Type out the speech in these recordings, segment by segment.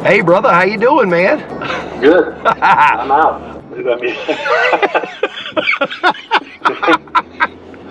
Hey, brother, how you doing, man? Good. I'm out.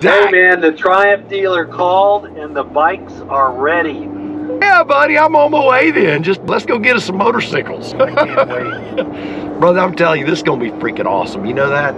Hey, man, the Triumph dealer called and the bikes are ready. Yeah, buddy, I'm on my way then. Just let's go get us some motorcycles. I can't wait. Brother, I'm telling you, this is going to be freaking awesome. You know that?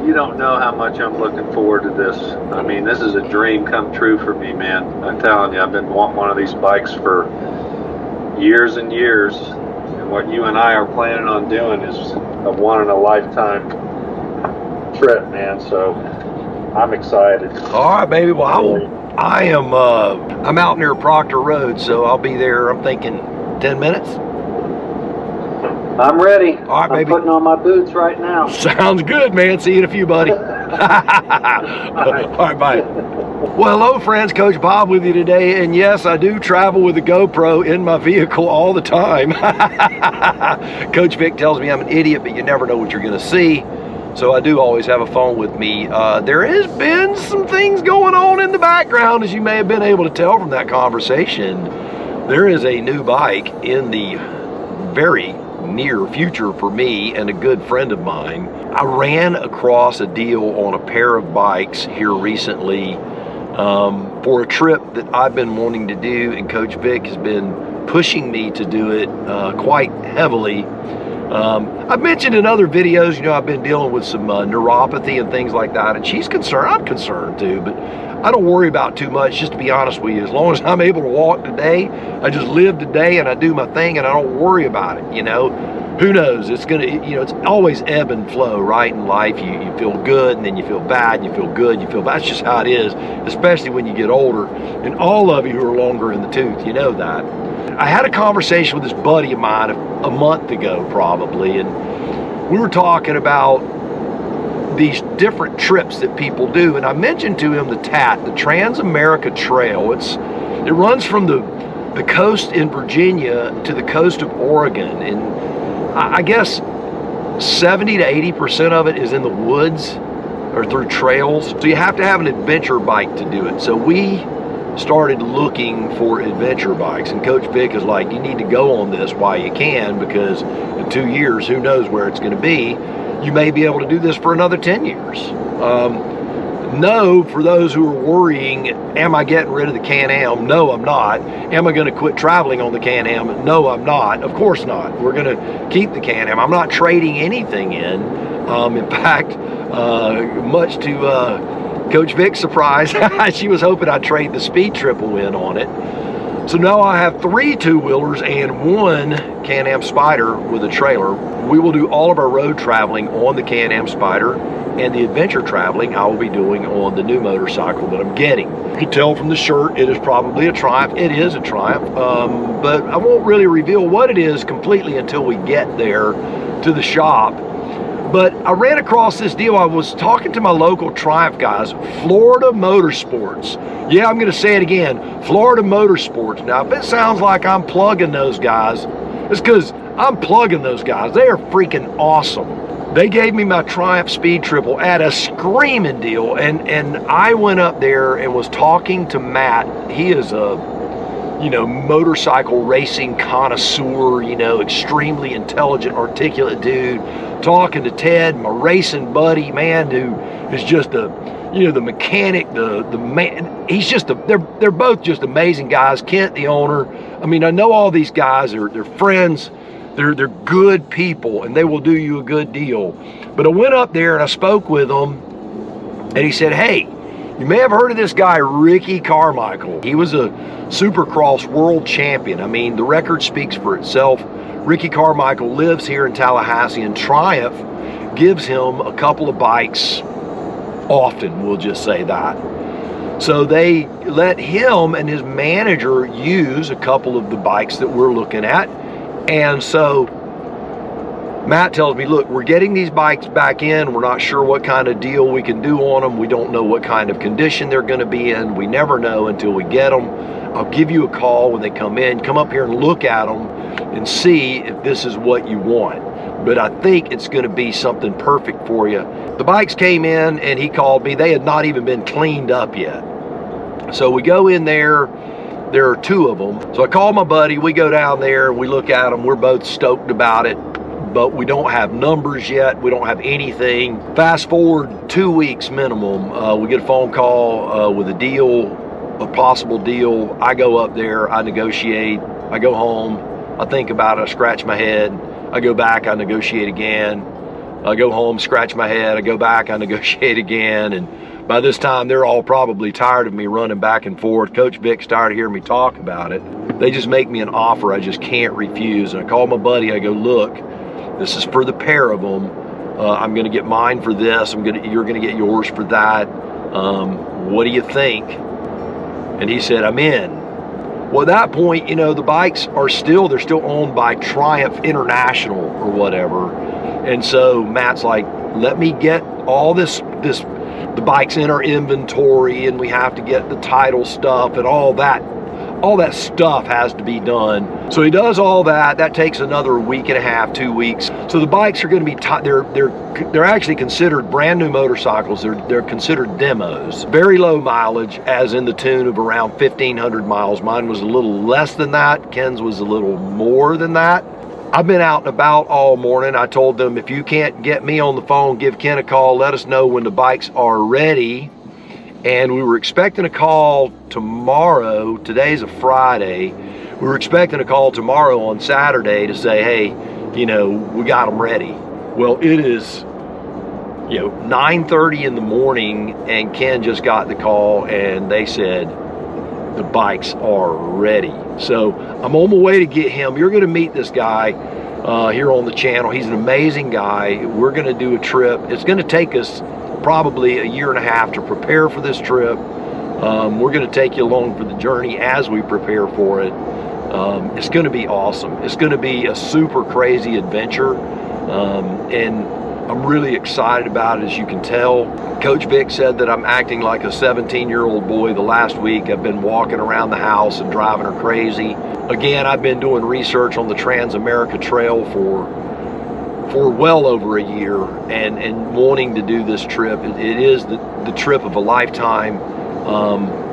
You don't know how much I'm looking forward to this. I mean, this is a dream come true for me, man. I'm telling you, I've been wanting one of these bikes for years and years. And what you and I are planning on doing is a one-in-a-lifetime trip, man. So I'm excited. All right, baby. Well, I'm out near Proctor Road, so I'll be there, I'm thinking 10 minutes. I'm ready. All right, baby. I'm putting on my boots right now. Sounds good, man. See you in a few, buddy. All right, bye. Well, hello, friends. Coach Bob with you today. And yes, I do travel with a GoPro in my vehicle all the time. Coach Vic tells me I'm an idiot, but you never know what you're going to see. So I do always have a phone with me. There has been some things going on in the background, as you may have been able to tell from that conversation. There is a new bike in the very near future for me and a good friend of mine. I ran across a deal on a pair of bikes here recently for a trip that I've been wanting to do, and Coach Vic has been pushing me to do it quite heavily. I've mentioned in other videos, you know, I've been dealing with some neuropathy and things like that, and she's concerned. I'm concerned too, but I don't worry about too much, just to be honest with you. As long as I'm able to walk today, I just live today and I do my thing and I don't worry about it, you know. Who knows? It's gonna, you know, it's always ebb and flow, right, in life. You feel good and then you feel bad, and you feel good, you feel bad. That's just how it is, especially when you get older. And all of you who are longer in the tooth, you know that. I had a conversation with this buddy of mine a month ago probably, and we were talking about these different trips that people do, and I mentioned to him the TAT, the Trans-America Trail. It runs from the coast in Virginia to the coast of Oregon, and I guess 70 to 80% of it is in the woods or through trails. So you have to have an adventure bike to do it. So we started looking for adventure bikes, and Coach Vic is like, you need to go on this while you can, because in 2 years, who knows where it's going to be. You may be able to do this for another 10 years. No, for those who are worrying, am I getting rid of the CanAm? No, I'm not. Am I going to quit traveling on the CanAm? No, I'm not. Of course not. We're going to keep the CanAm. I'm not trading anything in. In fact, much to Coach Vic's surprise, she was hoping I'd trade the Speed Triple in on it. So now I have 3 two-wheelers and 1 CanAm Spyder with a trailer. We will do all of our road traveling on the CanAm Spyder, and the adventure traveling I will be doing on the new motorcycle that I'm getting. You can tell from the shirt it is probably a Triumph. It is a Triumph, but I won't really reveal what it is completely until we get there to the shop. But I ran across this deal. I was talking to my local Triumph guys, Florida Motorsports. Yeah, I'm going to say it again, Florida Motorsports. Now, if it sounds like I'm plugging those guys, it's because I'm plugging those guys. They are freaking awesome. They gave me my Triumph Speed Triple at a screaming deal, and I went up there and was talking to Matt. He is a, you know, motorcycle racing connoisseur, you know, extremely intelligent, articulate dude. Talking to Ted, my racing buddy, man, who is just the, you know, the mechanic, the man. He's just they're both just amazing guys. Kent, the owner. I mean, I know all these guys. They're friends. They're good people, and they will do you a good deal. But I went up there and I spoke with him, and he said, hey, you may have heard of this guy, Ricky Carmichael. He was a Supercross world champion. I mean, the record speaks for itself. Ricky Carmichael lives here in Tallahassee, and Triumph gives him a couple of bikes often, we'll just say that. So they let him and his manager use a couple of the bikes that we're looking at. And so Matt tells me, look, we're getting these bikes back in. We're not sure what kind of deal we can do on them. We don't know what kind of condition they're going to be in. We never know until we get them. I'll give you a call when they come in. Come up here and look at them and see if this is what you want. But I think it's going to be something perfect for you. The bikes came in and he called me. They had not even been cleaned up yet. So we go in there. there are 2 of them. So I call my buddy, we go down there, we look at them, we're both stoked about it, but we don't have numbers yet, we don't have anything. Fast forward 2 weeks minimum, we get a phone call with a deal, a possible deal. I go up there, I negotiate, I go home, I think about it, I scratch my head, I go back, I negotiate again, I go home, scratch my head, I go back, I negotiate again, and by this time, they're all probably tired of me running back and forth. Coach Vic's tired of hearing me talk about it. They just make me an offer I just can't refuse. And I call my buddy, I go, look, this is for the pair of them. I'm gonna get mine for this. You're gonna get yours for that. What do you think? And he said, I'm in. Well, at that point, you know, the bikes are they're still owned by Triumph International or whatever. And so Matt's like, let me get all the bike's in our inventory, and we have to get the title stuff and all that stuff has to be done. So he does all that. That takes another week and a half, 2 weeks. So the bikes are going to be they're actually considered brand new motorcycles. They're considered demos. Very low mileage, as in the tune of around 1,500 miles. Mine was a little less than that. Ken's was a little more than that. I've been out and about all morning. I told them, if you can't get me on the phone, give Ken a call. Let us know when the bikes are ready. And we were expecting a call tomorrow. Today's a Friday. We were expecting a call tomorrow on Saturday to say, hey, you know, we got them ready. Well, it is, you know, 9:30 in the morning, and Ken just got the call, and they said the bikes are ready. So I'm on my way to get him. You're gonna meet this guy here on the channel. He's an amazing guy. We're gonna do a trip. It's gonna take us probably a year and a half to prepare for this trip. We're gonna take you along for the journey as we prepare for it. It's gonna be awesome. It's gonna be a super crazy adventure. And I'm really excited about it, as you can tell. Coach Vic said that I'm acting like a 17-year-old boy the last week. I've been walking around the house and driving her crazy. Again, I've been doing research on the Trans-America Trail for well over a year, and wanting to do this trip. It is the trip of a lifetime.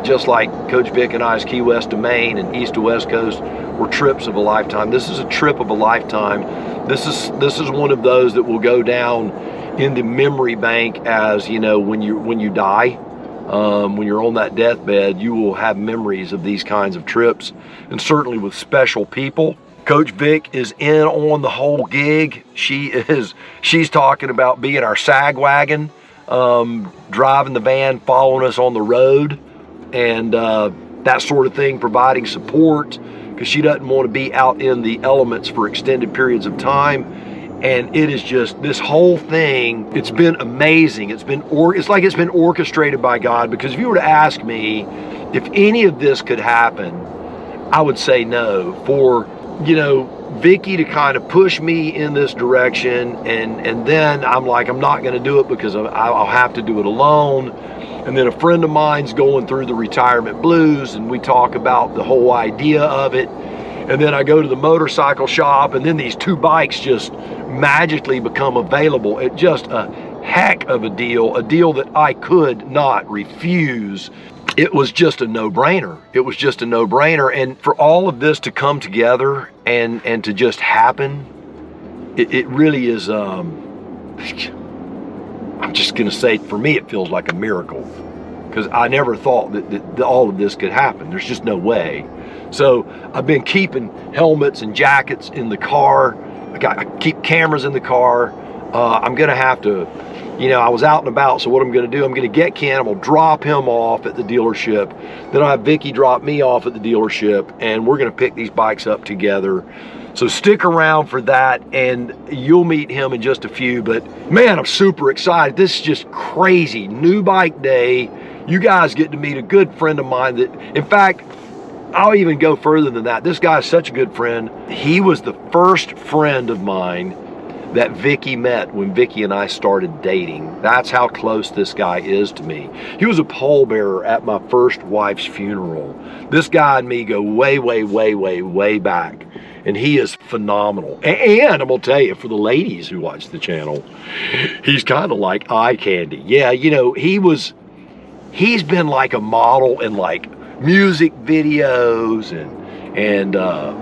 Just like Coach Vic and I's Key West to Maine and East to West Coast were trips of a lifetime. This is a trip of a lifetime. This is one of those that will go down in the memory bank, as you know, when you die, when you're on that deathbed, you will have memories of these kinds of trips, and certainly with special people. Coach Vic is in on the whole gig. She's talking about being our sag wagon, driving the van, following us on the road, and that sort of thing, providing support, because she doesn't want to be out in the elements for extended periods of time. And it is just, this whole thing, it's been amazing. It's like it's been orchestrated by God, because if you were to ask me if any of this could happen, I would say no. For, you know, Vicky to kind of push me in this direction, and then I'm like, I'm not going to do it because I'll have to do it alone. And then a friend of mine's going through the retirement blues, and we talk about the whole idea of it. And then I go to the motorcycle shop, and then these 2 bikes just magically become available. It's just a heck of a deal that I could not refuse. It was just a no-brainer. It was just a no-brainer. And for all of this to come together and to just happen, it really is, I'm just gonna say, for me, it feels like a miracle, because I never thought that all of this could happen. There's just no way. So I've been keeping helmets and jackets in the car. I keep cameras in the car. I'm gonna have to, you know, I was out and about, so what I'm gonna do, I'm gonna get Ken, I'm gonna drop him off at the dealership. Then I'll have Vicky drop me off at the dealership, and we're gonna pick these bikes up together. So stick around for that, and you'll meet him in just a few. But man, I'm super excited. This is just crazy. New bike day. You guys get to meet a good friend of mine that, in fact, I'll even go further than that. This guy's such a good friend. He was the first friend of mine that Vicky met when Vicky and I started dating. That's how close this guy is to me. He was a pallbearer at my first wife's funeral. This guy and me go way, way, way, way, way back. And he is phenomenal. And I'm gonna tell you, for the ladies who watch the channel, he's kind of like eye candy. Yeah, you know, he's been like a model in like music videos and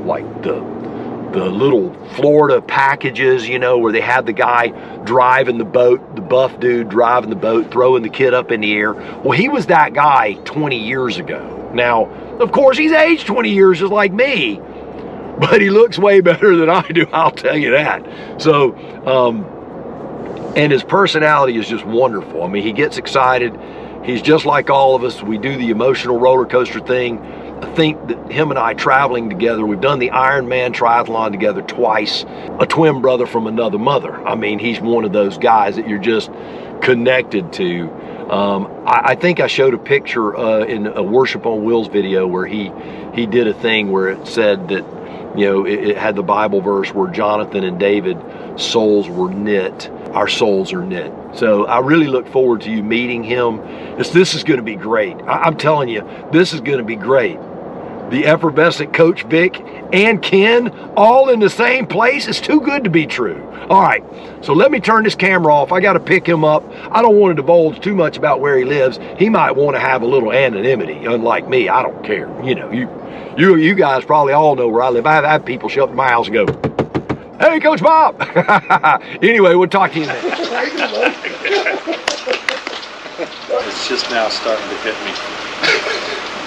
like the little Florida packages, you know, where they had the guy driving the boat, the buff dude driving the boat, throwing the kid up in the air. Well, he was that guy 20 years ago. Now, of course, he's aged 20 years just like me, but he looks way better than I do, I'll tell you that. So, and his personality is just wonderful. I mean, he gets excited. He's just like all of us. We do the emotional roller coaster thing. I think that him and I traveling together, we've done the Ironman triathlon together twice, a twin brother from another mother. I mean, he's one of those guys that you're just connected to. I think I showed a picture in a Worship on Wheels video where he did a thing where it said that, you know, it had the Bible verse where Jonathan and David souls were knit. Our souls are knit. So I really look forward to you meeting him. This is going to be great. I'm telling you, this is going to be great. The effervescent Coach Vic and Ken all in the same place. It's too good to be true. All right, so let me turn this camera off. I got to pick him up. I don't want to divulge too much about where he lives. He might want to have a little anonymity, unlike me. I don't care. You know, you guys probably all know where I live. I've had people show up to my house and go, "Hey, Coach Bob." Anyway, we'll talk to you next. It's just now starting to hit me.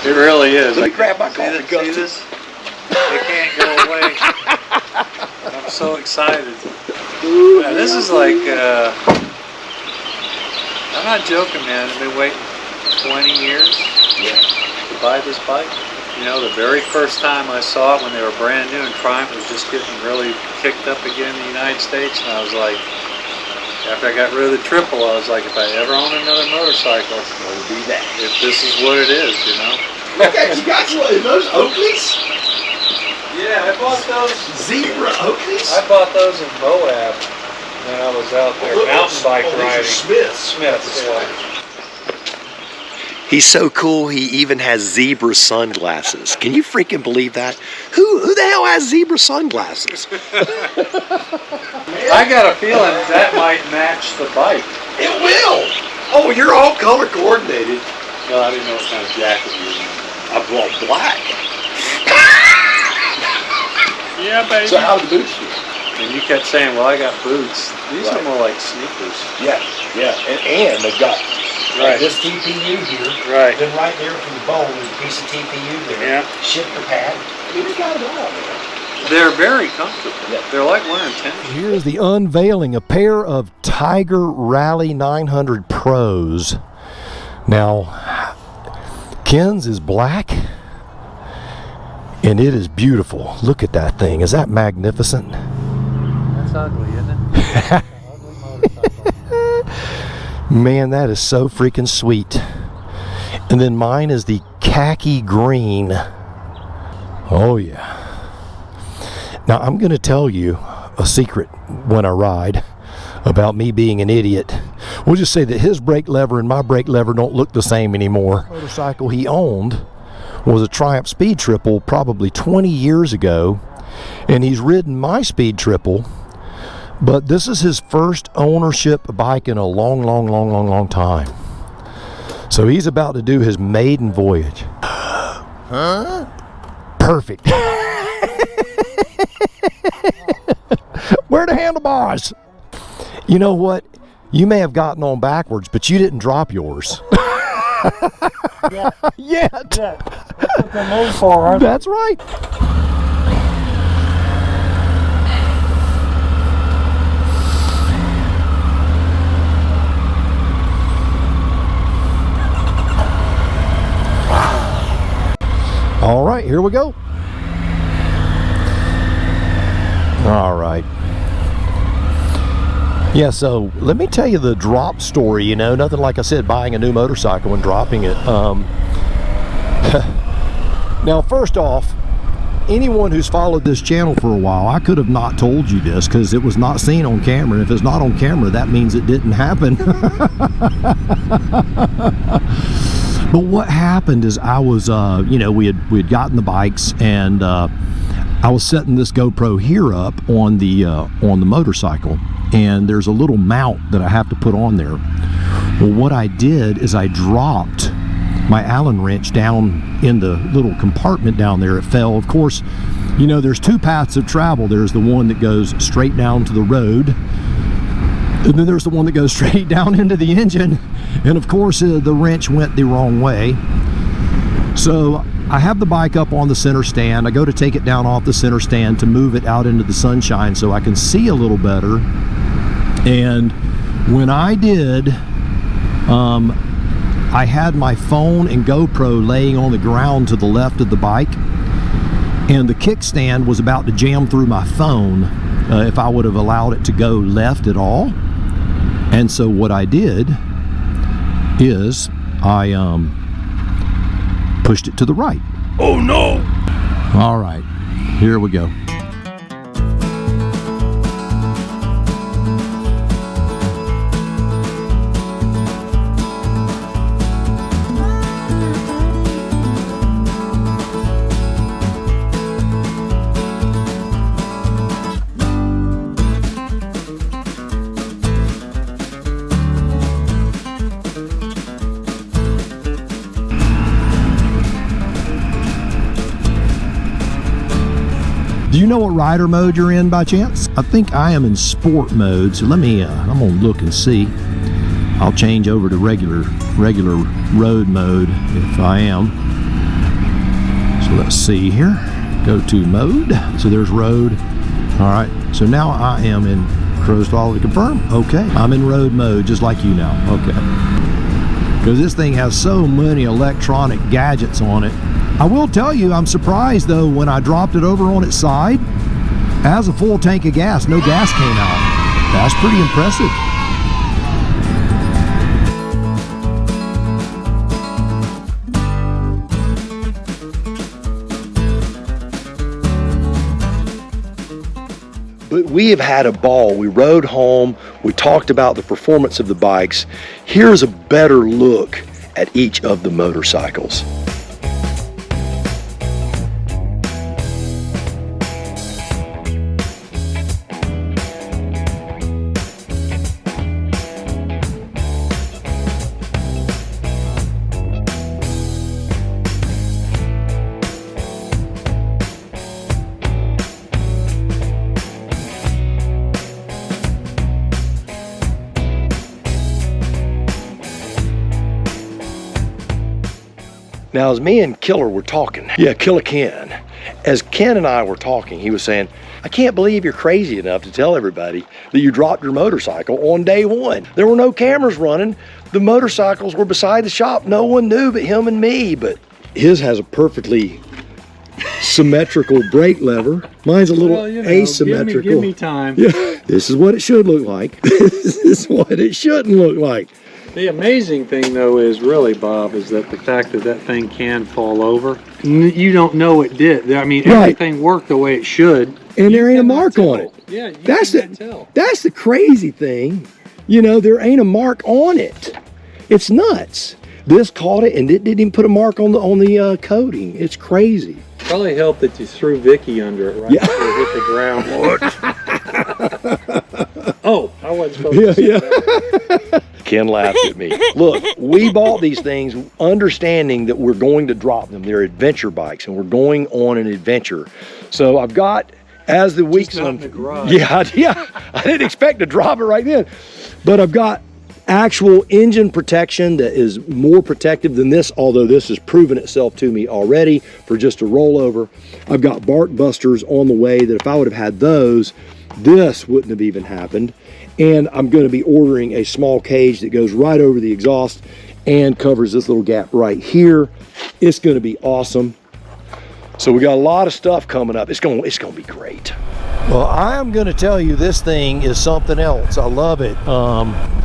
It really is. Let me grab my coffee cup. See this? It can't go away. I'm so excited. Yeah, this is like, I'm not joking, man. I've been waiting 20 years to buy this bike. You know, the very first time I saw it when they were brand new and Triumph was just getting really kicked up again in the United States, and I was like, after I got rid of the triple, I was like, if I ever own another motorcycle, it'll be that. If this is what it is, you know. Okay, you got those Oakleys? Yeah, I bought those. Zebra Oakleys? I bought those in Moab when I was out there mountain bike riding. Smiths. Yeah. He's so cool, he even has zebra sunglasses. Can you freaking believe that? Who the hell has zebra sunglasses? I got a feeling that might match the bike. It will! Oh, you're all color coordinated. Well, I didn't know what kind of jacket you were using. Well, black. Yeah, baby. So how do the boots do? And you kept saying, well, I got boots. These are more like sneakers. Yeah. And they've got this TPU here. Right. Then right there from the bone, there's a piece of TPU there. Yeah. Shifter pad. I mean, they got it all, man. They're very comfortable. Yeah. They're like wearing tennis. Here's the unveiling, a pair of Tiger Rally 900 Pros. Now, Ken's is black, and it is beautiful. Look at that thing. Is that magnificent? That's ugly, isn't it? Ugly motorcycle. Man, that is so freaking sweet. And then mine is the khaki green. Oh, yeah. Now, I'm going to tell you a secret when I ride about me being an idiot. We'll just say that his brake lever and my brake lever don't look the same anymore. The motorcycle he owned was a Triumph Speed Triple probably 20 years ago, and he's ridden my Speed Triple, but this is his first ownership bike in a long time. So he's about to do his maiden voyage. Huh? Perfect. Where are the handlebars? You know what? You may have gotten on backwards, but you didn't drop yours. Yet. That's what they're made for, aren't they? That's right. All right, here we go. All right. Yeah, so let me tell you the drop story, you know, nothing like I said, buying a new motorcycle and dropping it. Now, first off, anyone who's followed this channel for a while, I could have not told you this because it was not seen on camera. And if it's not on camera, that means it didn't happen. But what happened is I was, you know, we had gotten the bikes, and I was setting this GoPro here up on the motorcycle, and there's a little mount that I have to put on there. Well, what I did is I dropped my Allen wrench down in the little compartment down there. It fell. Of course, you know, there's two paths of travel. There's the one that goes straight down to the road, and then there's the one that goes straight down into the engine. And of course, the wrench went the wrong way. So I have the bike up on the center stand. I go to take it down off the center stand to move it out into the sunshine so I can see a little better. And when I did, I had my phone and GoPro laying on the ground to the left of the bike, and the kickstand was about to jam through my phone if I would have allowed it to go left at all. And so what I did is I pushed it to the right. Oh no! All right, here we go. Do you know what rider mode you're in by chance? I think I am in sport mode, so let me, I'm gonna look and see. I'll change over to regular road mode if I am. So let's see here, go to mode. So there's road. All right, so now I am in cruise throttle to confirm. Okay, I'm in road mode just like you now, okay. Because this thing has so many electronic gadgets on it. I will tell you, I'm surprised though, when I dropped it over on its side, it has a full tank of gas. No gas came out. That's pretty impressive. But we have had a ball. We rode home. We talked about the performance of the bikes. Here's a better look at each of the motorcycles. Now, as me and Killer were talking, Killer Ken, as Ken and I were talking, he was saying, I can't believe you're crazy enough to tell everybody that you dropped your motorcycle on day one. There were no cameras running. The motorcycles were beside the shop. No one knew but him and me, but his has a perfectly symmetrical brake lever. Mine's a little asymmetrical. Give me time. Yeah, this is what it should look like. This is what it shouldn't look like. The amazing thing, though, is really, Bob, is that the fact that that thing can fall over, you don't know it did. I mean, everything worked the way it should. And there ain't a mark on it. Yeah, you that's can't tell. That's the crazy thing. You know, there ain't a mark on it. It's nuts. This caught it, and it didn't even put a mark on the coating. It's crazy. Probably helped that you threw Vicky under it right before it hit the ground. Oh, I wasn't supposed to say that. Ken laughed at me. Look, we bought these things understanding that we're going to drop them. They're adventure bikes, and we're going on an adventure. So I've got, as the weeks in the garage. Yeah, I didn't expect to drop it right then. But I've got actual engine protection that is more protective than this, although this has proven itself to me already for just a rollover. I've got bark busters on the way that if I would have had those, this wouldn't have even happened. And I'm going to be ordering a small cage that goes right over the exhaust and covers this little gap right here. It's going to be awesome. So we got a lot of stuff coming up. It's going to be great. Well, I am going to tell you, this thing is something else. I love it.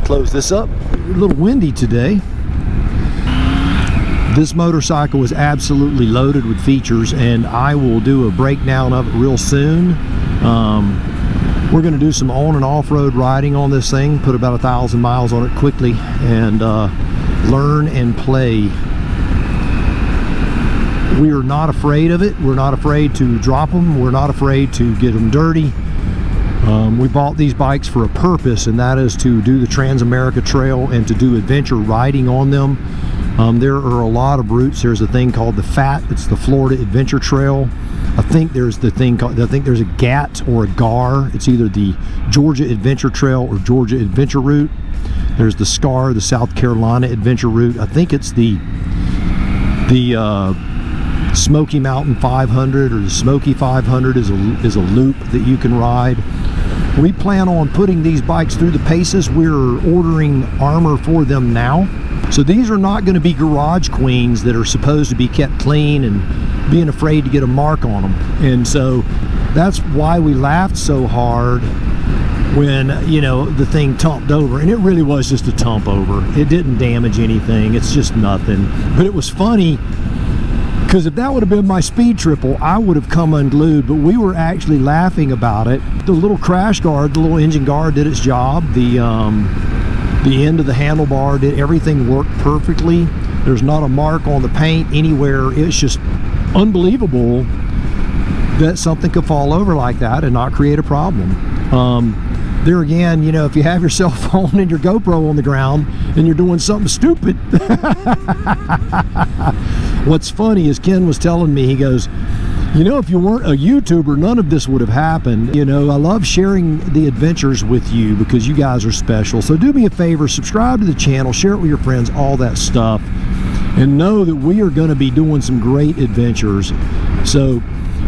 Close this up. A little windy today. This motorcycle is absolutely loaded with features, and I will do a breakdown of it real soon. We're going to do some on and off-road riding on this thing, put about 1,000 miles on it quickly, and learn and play. We are not afraid of it. We're not afraid to drop them. We're not afraid to get them dirty. We bought these bikes for a purpose, and that is to do the Trans-America Trail and to do adventure riding on them. There are a lot of routes. There's a thing called the FAT. It's the Florida Adventure Trail. I think there's the thing called, I think there's a GAT or a GAR. It's either the Georgia Adventure Trail or Georgia Adventure Route. There's the SCAR, the South Carolina Adventure Route. I think it's the Smoky Mountain 500 or the Smoky 500 is a loop that you can ride. We plan on putting these bikes through the paces. We're ordering armor for them now. So these are not going to be garage queens that are supposed to be kept clean and being afraid to get a mark on them. And so that's why we laughed so hard when, you know, the thing tumped over. And it really was just a tump over. It didn't damage anything. It's just nothing. But it was funny because if that would have been my speed triple, I would have come unglued. But we were actually laughing about it. The little crash guard, the little engine guard did its job. The end of the handlebar did everything, worked perfectly. There's not a mark on the paint anywhere. It's just unbelievable that something could fall over like that and not create a problem. There again, you know, if you have your cell phone and your GoPro on the ground and you're doing something stupid. What's funny is Ken was telling me, he goes, you know, if you weren't a YouTuber, none of this would have happened. You know, I love sharing the adventures with you because you guys are special. So do me a favor, subscribe to the channel, share it with your friends, all that stuff. And know that we are going to be doing some great adventures. So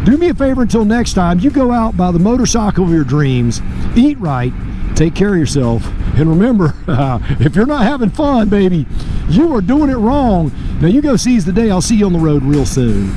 do me a favor until next time. You go out, buy the motorcycle of your dreams, eat right, take care of yourself. And remember, if you're not having fun, baby, you are doing it wrong. Now you go seize the day. I'll see you on the road real soon.